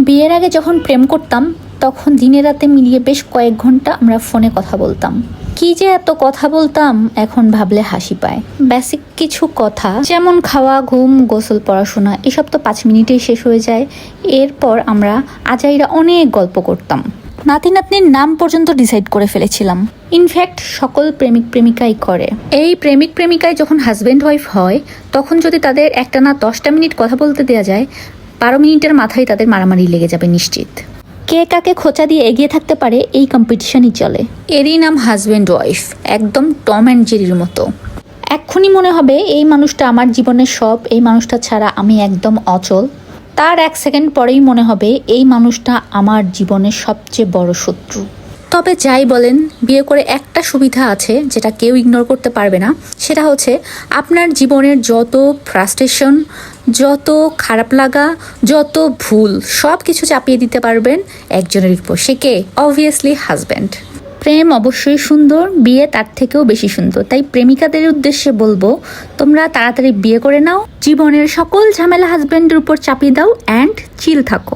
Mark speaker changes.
Speaker 1: বিয়ের আগে যখন প্রেম করতাম তখন দিনে রাতে মিলিয়ে বেশ কয়েক ঘন্টা আমরা ফোনে কথা বলতাম। কি যে এত কথা বলতাম এখন ভাবলে হাসি পায়। বেসিক কিছু কথা যেমন খাওয়া, ঘুম, গোসল, পড়াশোনা এসব তো 5 মিনিটেই শেষ হয়ে যায়। এরপর আমরা আজাইরা অনেক গল্প করতাম। নাতি নাতনির নাম পর্যন্ত ডিসাইড করে ফেলেছিলাম। ইনফ্যাক্ট সকল প্রেমিক প্রেমিকাই করে। এই প্রেমিক প্রেমিকায় যখন হাজব্যান্ড ওয়াইফ হয় তখন যদি তাদের একটানা 10টা মিনিট কথা বলতে দেওয়া যায়, 12 মিনিটের মাথায় তাদের মারামারি লেগে যাবে নিশ্চিত। কে কাকে খোঁচা দিয়ে এগিয়ে থাকতে পারে এই কম্পিটিশনই চলে। এরই নাম হাজব্যান্ড ওয়াইফ, একদম টম অ্যান্ড জেরির মতো। এক্ষুনি মনে হবে এই মানুষটা আমার জীবনের সব, এই মানুষটা ছাড়া আমি একদম অচল। তার 1 সেকেন্ড পরেই মনে হবে এই মানুষটা আমার জীবনের সবচেয়ে বড় শত্রু। তবে যাই বলেন, বিয়ে করে একটা সুবিধা আছে যেটা কেউ ইগনোর করতে পারবে না, সেটা হচ্ছে আপনার জীবনের যত ফ্রাস্ট্রেশন, যত খারাপ লাগা, যত ভুল সব কিছু চাপিয়ে দিতে পারবেন একজনের উপর। সে কে? Obviously husband. প্রেম অবশ্যই সুন্দর, বিয়ে তার থেকেও বেশি সুন্দর। তাই প্রেমিকাদের উদ্দেশ্যে বলবো, তোমরা তাড়াতাড়ি বিয়ে করে নাও, জীবনের সকল ঝামেলা হাজব্যান্ডের উপর চাপিয়ে দাও অ্যান্ড চিল থাকো।